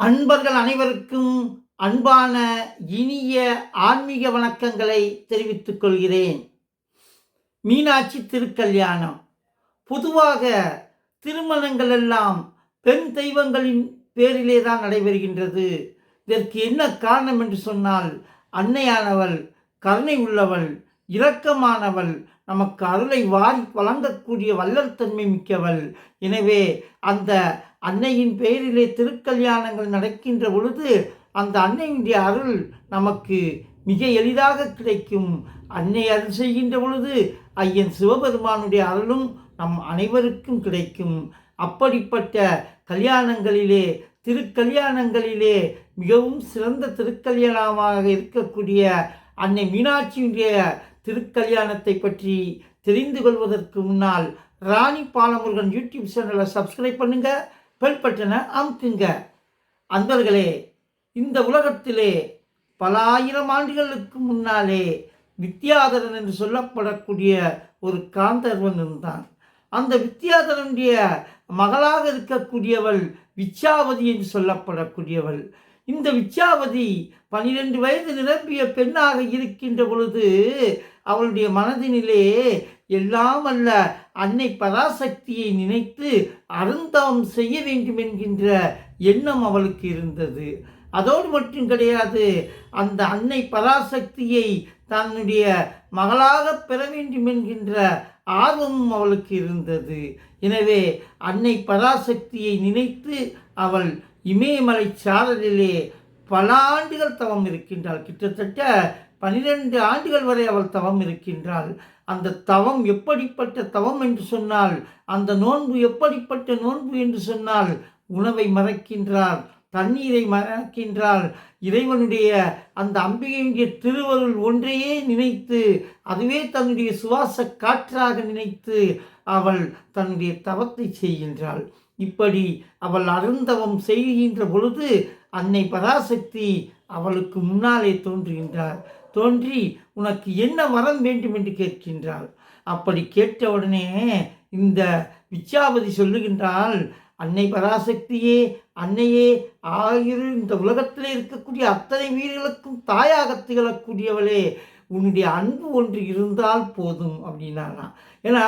அன்பர்கள் அனைவருக்கும் அன்பான இனிய ஆன்மீக வணக்கங்களை தெரிவித்துக் கொள்கிறேன். மீனாட்சி திருக்கல்யாணம். பொதுவாக திருமணங்கள் எல்லாம் பெண் தெய்வங்களின் பேரிலே தான் நடைபெறுகின்றது. இதற்கு என்ன காரணம் என்று சொன்னால், அன்னையானவள் கருணை உள்ளவள், இரக்கமானவள், நமக்கு அருளை வாரி வழங்கக்கூடிய வள்ளல் தன்மை மிக்கவள். எனவே அந்த அன்னையின் பெயரிலே திருக்கல்யாணங்கள் நடக்கின்ற பொழுது அந்த அன்னையினுடைய அருள் நமக்கு மிக எளிதாக கிடைக்கும். அன்னை அருள் செய்கின்ற பொழுது ஐயன் சிவபெருமானுடைய அருளும் நம் அனைவருக்கும் கிடைக்கும். அப்படிப்பட்ட கல்யாணங்களிலே திருக்கல்யாணங்களிலே மிகவும் சிறந்த திருக்கல்யாணமாக இருக்கக்கூடிய அன்னை மீனாட்சியுடைய திருக்கல்யாணத்தை பற்றி தெரிந்து கொள்வதற்கு முன்னால் ராணி பாலமுருகன் யூடியூப் சேனலை சப்ஸ்கிரைப் பண்ணுங்க, பெல் பட்டனை அமுக்குங்க. அன்பர்களே, இந்த உலகத்திலே பல ஆயிரம் ஆண்டுகளுக்கு முன்னாலே வித்யாதரன் என்று சொல்லப்படக்கூடிய ஒரு காந்தர்வன் இருந்தான். அந்த வித்யாதரனுடைய மகளாக இருக்கக்கூடியவள் விச்சாவதி என்று சொல்லப்படக்கூடியவள். இந்த விச்சாவதி 12 வயது நிரம்பிய பெண்ணாக இருக்கின்ற பொழுது அவளுடைய மனதினிலே எல்லாம் அல்ல அன்னை பராசக்தியை நினைத்து அருந்தவம் செய்ய வேண்டும் என்கின்ற எண்ணம் அவளுக்கு இருந்தது. அதோடு மட்டும் கிடையாது, அந்த அன்னை பராசக்தியை தன்னுடைய மகளாக பெற வேண்டும் என்கின்ற ஆர்வமும் அவளுக்கு இருந்தது. எனவே அன்னை பராசக்தியை நினைத்து அவள் இமயமலை சாரலிலே பல ஆண்டுகள் தவம் இருக்கின்றாள். கிட்டத்தட்ட 12 ஆண்டுகள் வரை அவள் தவம் இருக்கின்றாள். அந்த தவம் எப்படிப்பட்ட தவம் என்று சொன்னால், அந்த நோன்பு எப்படிப்பட்ட நோன்பு என்று சொன்னால், உணவை மறக்கின்றாள், தண்ணீரை மறக்கின்றாள். இறைவனுடைய அந்த அம்பிகையுடைய திருவருள் ஒன்றையே நினைத்து, அதுவே தன்னுடைய சுவாச காற்றாக நினைத்து அவள் தன்னுடைய தவத்தை செய்கின்றாள். இப்படி அவள் அருந்தவம் செய்கின்ற பொழுது அன்னை பராசக்தி அவளுக்கு முன்னாலே தோன்றுகின்றார். தோன்றி உனக்கு என்ன வரம் வேண்டும் என்று கேட்கின்றாள். அப்படி கேட்டவுடனே இந்த விச்சாவதி சொல்லுகின்றாள், அன்னை பராசக்தியே, அன்னையே, ஆயிரம் இந்த உலகத்திலே இருக்கக்கூடிய அத்தனை வீரர்களுக்கும் தாயாக திகழக்கூடியவளே, உன்னுடைய அன்பு ஒன்று இருந்தால் போதும் அப்படின்னாலாம். ஏன்னா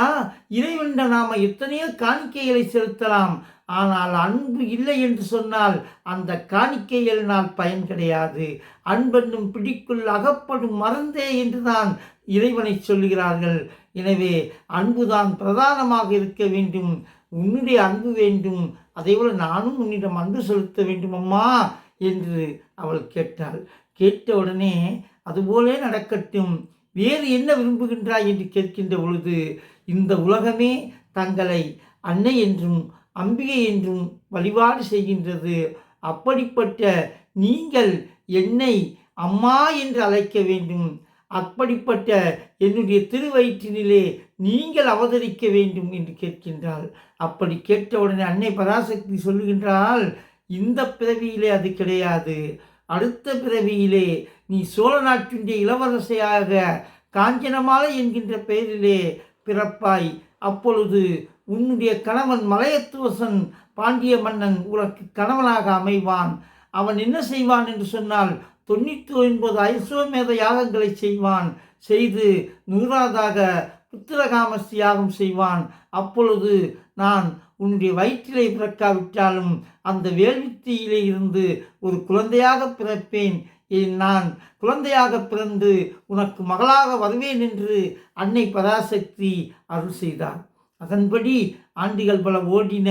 இறைவன் நாம் எத்தனையோ காணிக்கைகளை செலுத்தலாம், ஆனால் அன்பு இல்லை என்று சொன்னால் அந்த காணிக்கைகளினால் பயன் கிடையாது. அன்பென்னும் பிடிக்குள் அகப்படும் மறந்தே என்றுதான் இறைவனை சொல்லுகிறார்கள். எனவே அன்புதான் பிரதானமாக இருக்க வேண்டும். உன்னுடைய அன்பு வேண்டும், அதேபோல் நானும் உன்னிடம் அன்பு செலுத்த வேண்டும் அம்மா என்று அவள் கேட்டாள். கேட்டவுடனே அதுபோலே நடக்கட்டும், வேறு என்ன விரும்புகின்றாய் என்று கேட்கின்ற பொழுது, இந்த உலகமே தங்களை அன்னை என்றும் அம்பிகை என்றும் வழிபாடு செய்கின்றது. அப்படிப்பட்ட நீங்கள் என்னை அம்மா என்று அழைக்க வேண்டும். அப்படிப்பட்ட என்னுடைய திருவயிற்றினிலே நீங்கள் அவதரிக்க வேண்டும் என்று கேட்கின்றாள். அப்படி கேட்டவுடனே அன்னை பராசக்தி சொல்லுகின்றாள், இந்த பிறவியிலே அது கிடையாது, அடுத்த பிறவியிலே நீ சோழ நாட்டினுடைய இளவரசியாக காஞ்சனமாலை என்கின்ற பெயரிலே பிறப்பாய். அப்பொழுது உன்னுடைய கணவன் மலையத்துவசன் பாண்டிய மன்னன் உனக்கு கணவனாக அமைவான். அவன் என்ன செய்வான் என்று சொன்னால் 99 ஐஸ்வமேத யாகங்களை செய்வான். செய்து 100ாவதாக புத்திரகாமஸ்தி யாகம் செய்வான். அப்பொழுது நான் உன்னுடைய வயிற்றிலே பிறக்காவிட்டாலும் அந்த வேள்வித்தியிலே இருந்து ஒரு குழந்தையாக பிறப்பேன். நான் குழந்தையாக பிறந்து உனக்கு மகளாக வருவேன் என்று அன்னை பராசக்தி அருள் செய்தார். அதன்படி ஆண்டுகள் பல ஓடின.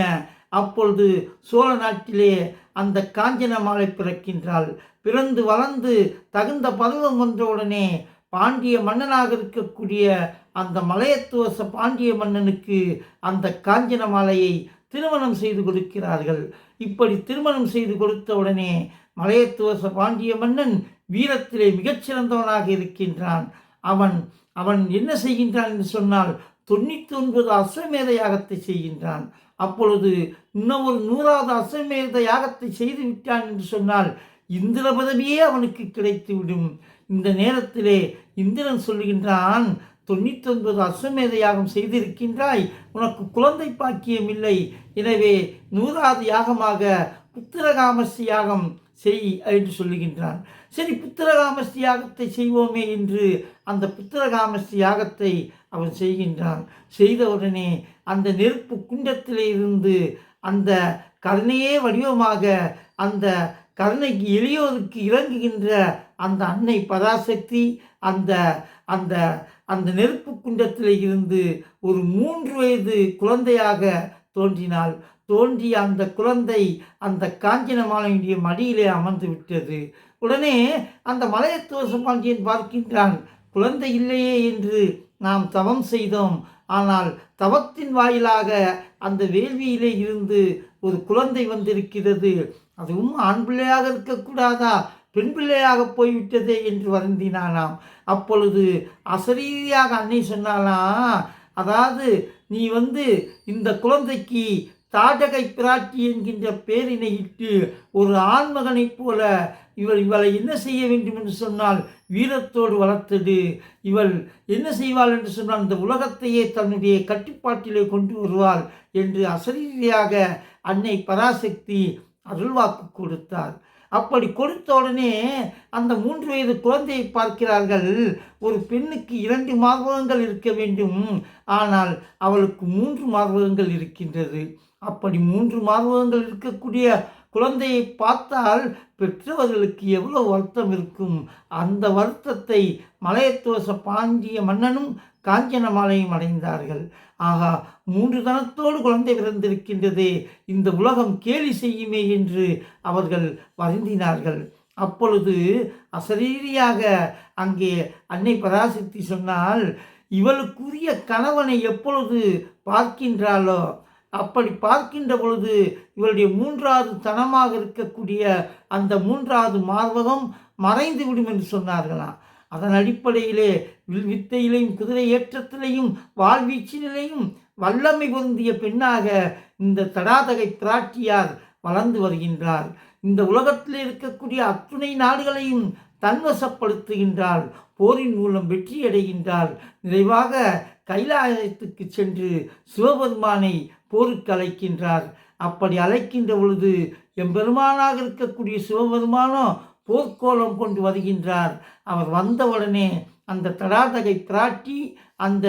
அப்பொழுது சோழ நாட்டிலே அந்த காஞ்சனமாலை பிறக்கின்றாள். பிறந்து வளர்ந்து தகுந்த பருவம் வந்தவுடனே பாண்டிய மன்னனாக இருக்கக்கூடிய அந்த மலையத்துவச பாண்டிய மன்னனுக்கு அந்த காஞ்சனமாலையை திருமணம் செய்து கொடுக்கிறார்கள். இப்படி திருமணம் செய்து கொடுத்தவுடனே மலையத்துவச பாண்டிய மன்னன் வீரத்திலே மிகச்சிறந்தவனாக இருக்கின்றான். அவன் என்ன செய்கின்றான் என்று சொன்னால் 99 அஸ்வமேத யாகத்தை செய்கின்றான். அப்பொழுது இன்னும் ஒரு 100வது அஸ்வமேத யாகத்தை செய்து விட்டான் என்று சொன்னால் இந்திர பதவியே அவனுக்கு கிடைத்துவிடும். இந்த நேரத்திலே இந்திரன் சொல்லுகின்றான், 99 அஸ்வமேத யாகம் செய்திருக்கின்றாய், உனக்கு குழந்தை பாக்கியம் இல்லை. எனவே 100வது யாகமாக புத்திரகாமஸ்தி யாகம் செய் என்று சொல்லுகின்றான். சரி, புத்திரகாமஸ்தி யாகத்தை செய்வோமே என்று அந்த புத்திரகாமஸ்தி யாகத்தை அவன் செய்கின்றான். செய்தவுடனே அந்த நெருப்பு குண்டத்திலே இருந்து அந்த கருணையே வடிவமாக அந்த கருணைக்கு எளியோருக்கு இறங்குகின்ற அந்த அன்னை பராசக்தி அந்த அந்த அந்த நெருப்பு குண்டத்திலே இருந்து ஒரு 3 வயது குழந்தையாக தோன்றினாள். தோன்றிய அந்த குழந்தை அந்த காஞ்சனமாலையுடைய மடியிலே அமர்ந்து விட்டது. உடனே அந்த மலையத்துவச பாண்டியன் பார்க்கின்றான், குழந்தை இல்லையே என்று நாம் தவம் செய்தோம், ஆனால் தவத்தின் வாயிலாக அந்த வேள்வியிலே இருந்து ஒரு குழந்தை வந்திருக்கிறது, அதுவும் ஆண் பிள்ளையாக இருக்கக்கூடாதா, பெண் பிள்ளையாக போய்விட்டதே என்று வருந்தினானாம். அப்பொழுது அசரீரியாக அன்னை சொன்னாலாம், அதாவது நீ இந்த குழந்தைக்கு தாடகை பிராட்டி என்கின்ற பேரினை இட்டு ஒரு ஆண்மகனைப் போல இவளை என்ன செய்ய வேண்டும் என்று சொன்னால் வீரத்தோடு வளர்த்தது. இவள் என்ன செய்வாள் என்று சொன்னால் இந்த உலகத்தையே தன்னுடைய கட்டுப்பாட்டிலே கொண்டு வருவாள் என்று அசரீரியாக அன்னை பராசக்தி அருள்வாக்கு கொடுத்தார். அப்படி கொடுத்த உடனே அந்த 3 வயது குழந்தையை பார்க்கிறார்கள். ஒரு பெண்ணுக்கு 2 மார்பகங்கள் இருக்க வேண்டும், ஆனால் அவளுக்கு 3 மார்பகங்கள் இருக்கின்றது. அப்படி 3 மார்பகங்கள் இருக்கக்கூடிய குழந்தையை பார்த்தால் பெற்றவர்களுக்கு எவ்வளவு வருத்தம் இருக்கும். அந்த வருத்தத்தை மலையத்துவச பாண்டிய மன்னனும் காஞ்சனமாலையும் அடைந்தார்கள். ஆகா, 3 தனத்தோடு குழந்தை பிறந்திருக்கின்றதே, இந்த உலகம் கேலி செய்யுமே என்று அவர்கள் வருந்தினார்கள். அப்பொழுது அசரீரியாக அங்கே அன்னை பராசக்தி சொன்னால், இவளுக்குரிய கணவனை எப்பொழுது பார்க்கின்றாளோ அப்படி பார்க்கின்ற பொழுது இவளுடைய 3வது தனமாக இருக்கக்கூடிய அந்த 3வது மார்பகம் மறைந்து விடும் என்று சொன்னார்களாம். அதன் அடிப்படையிலே வித்தையிலையும் குதிரை ஏற்றத்திலையும் வாழ்வீச்சினிலையும் வல்லமை பொருந்திய பெண்ணாக இந்த தடாதகை பிராட்டியார் வளர்ந்து வருகின்றார். இந்த உலகத்தில் இருக்கக்கூடிய அத்துணை நாடுகளையும் தன்வசப்படுத்துகின்றாள். போரின் மூலம் வெற்றியடைகின்றாள். நிறைவாக கைலாயத்துக்கு சென்று சிவபெருமானை போருக்கு அழைக்கின்றார். அப்படி அழைக்கின்ற பொழுது எம்பெருமானாக இருக்கக்கூடிய சிவபெருமானோ போர்க்கோலம் கொண்டு வருகின்றார். அவர் வந்தவுடனே அந்த தடாதகை பிராட்டி அந்த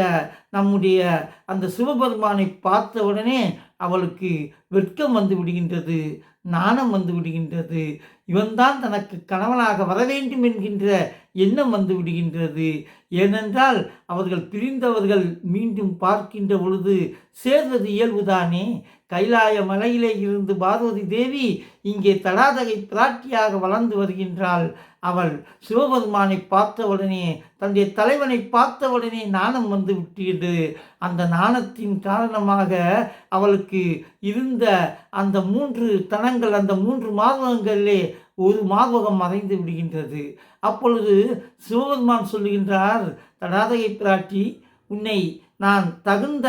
நம்முடைய அந்த சிவபெருமானை பார்த்தவுடனே அவளுக்கு வெட்கம் வந்து விடுகின்றது, நாணம் வந்து விடுகின்றது. இவன்தான் தனக்கு கணவனாக வர வேண்டும் என்கின்ற எண்ணம் வந்து விடுகின்றது. ஏனென்றால் அவர்கள் பிரிந்தவர்கள் மீண்டும் பார்க்கின்ற பொழுது சேர்வது இயல்புதானே. கைலாய மலையிலே இருந்து பார்வதி தேவி இங்கே தடாதகை பிராட்டியாக வளர்ந்து வருகின்றாள். அவள் சிவபெருமானை பார்த்தவுடனே, தன்னுடைய தலைவனை பார்த்தவுடனே நாணம் வந்து விட்டது. அந்த நாணத்தின் காரணமாக அவளுக்கு இருந்த அந்த 3 தனங்கள், அந்த 3 மார்பகங்களிலே ஒரு மார்பகம் மறைந்து விடுகின்றது. அப்பொழுது சிவபெருமான் சொல்லுகின்றார், தடாதகை பிராட்டி, உன்னை நான் தகுந்த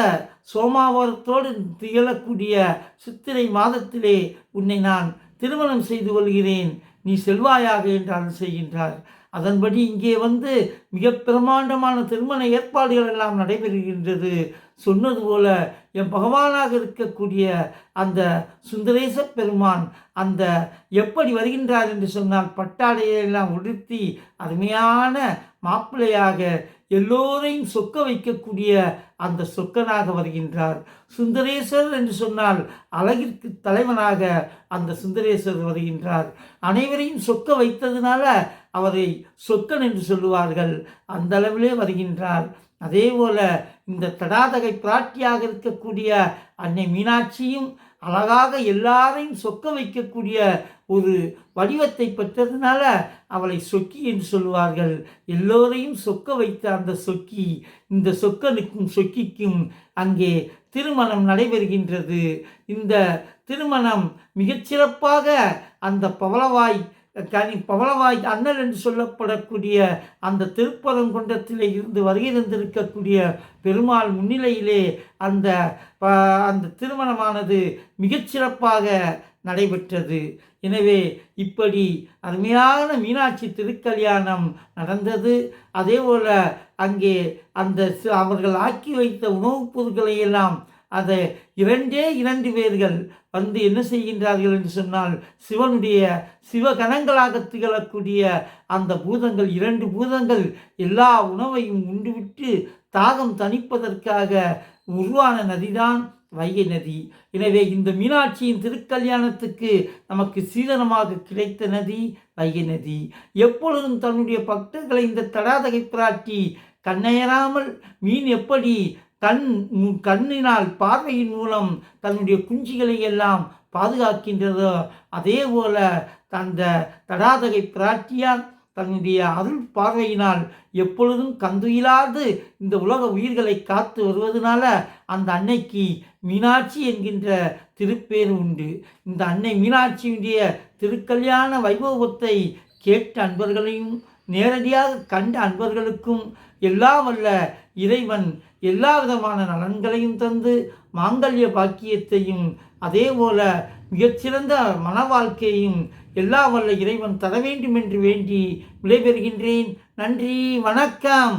சோமாவரத்தோடு திகழக்கூடிய சித்திரை மாதத்திலே உன்னை நான் திருமணம் செய்து கொள்கிறேன், நீ செல்வாயாக என்று அருள் செய்கின்றார். அதன்படி இங்கே மிக பிரமாண்டமான திருமண ஏற்பாடுகள் எல்லாம் நடைபெறுகின்றது. சொன்னது போல என் பகவானாக இருக்கக்கூடிய அந்த சுந்தரேச பெருமான் அந்த எப்படி வருகின்றார் என்று சொன்னால் பட்டாடையெல்லாம் உடுத்தி அருமையான மாப்பிள்ளையாக எல்லோரையும் சொக்க வைக்கக்கூடிய அந்த சொக்கனாக வருகின்றார். சுந்தரேசர் என்று சொன்னால் அழகிற்கு தலைவனாக அந்த சுந்தரேசர் வருகின்றார். அனைவரையும் சொக்க வைத்ததுனால அவரை சொக்கன் என்று சொல்லுவார்கள். அந்த அளவிலே வருகின்றார். அதே போல இந்த தடாதகை பிராட்டியாக இருக்கக்கூடிய அன்னை மீனாட்சியும் அழகாக எல்லாரையும் சொக்க வைக்கக்கூடிய ஒரு வடிவத்தை பெற்றதுனால அவளை சொக்கி என்று சொல்லுவார்கள். எல்லோரையும் சொக்க வைத்த அந்த சொக்கி, இந்த சொக்கனுக்கும் சொக்கிக்கும் அங்கே திருமணம் நடைபெறுகின்றது. இந்த திருமணம் மிகச்சிறப்பாக அந்த பவளவாய் அண்ணல் என்று சொல்லப்படக்கூடிய அந்த திருப்பரங்குன்றத்திலே இருந்து வருகை தந்திருக்கக்கூடிய பெருமாள் முன்னிலையிலே அந்த அந்த திருமணமானது மிகச்சிறப்பாக நடைபெற்றது. எனவே இப்படி அருமையான மீனாட்சி திருக்கல்யாணம் நடந்தது. அதே போல் அங்கே அவர்கள் ஆக்கி வைத்த உணவுப் பொருட்களை எல்லாம் அதை 2 பேர்கள் வந்து என்ன செய்கின்றார்கள் என்று சொன்னால், சிவனுடைய சிவகணங்களாக திகழக்கூடிய அந்த பூதங்கள் 2 பூதங்கள் எல்லா உணவையும் உண்டுவிட்டு தாகம் தணிப்பதற்காக உருவான நதிதான் வைகை நதி. எனவே இந்த மீனாட்சியின் திருக்கல்யாணத்துக்கு நமக்கு சீதனமாக கிடைத்த நதி வைகை நதி. எப்பொழுதும் தன்னுடைய பக்தர்களை இந்த தடாதகை பிராட்டி கண்ணயராமல் மீன் எப்படி கண்ணினால் பார்வையின் மூலம் தன்னுடைய குஞ்சுகளை எல்லாம் பாதுகாக்கின்றதோ, அதே போல அந்த தடாதகை பிராட்டியார் தன்னுடைய அருள் பார்வையினால் எப்பொழுதும் கந்துயிலாது இந்த உலக உயிர்களை காத்து வருவதனால அந்த அன்னைக்கு மீனாட்சி என்கின்ற திருப்பேர் உண்டு. இந்த அன்னை மீனாட்சியுடைய திருக்கல்யாண வைபவத்தை கேட்ட அன்பர்களையும் நேரடியாக கண்ட அன்பர்களுக்கும் எல்லாம் வல்ல இறைவன் எல்லா விதமான நலன்களையும் தந்து மாங்கல்ய பாக்கியத்தையும் அதே போல மிகச்சிறந்த மன வாழ்க்கையையும் எல்லாம் வல்ல இறைவன் தர வேண்டும் என்று வேண்டி விடைபெறுகின்றேன். நன்றி, வணக்கம்.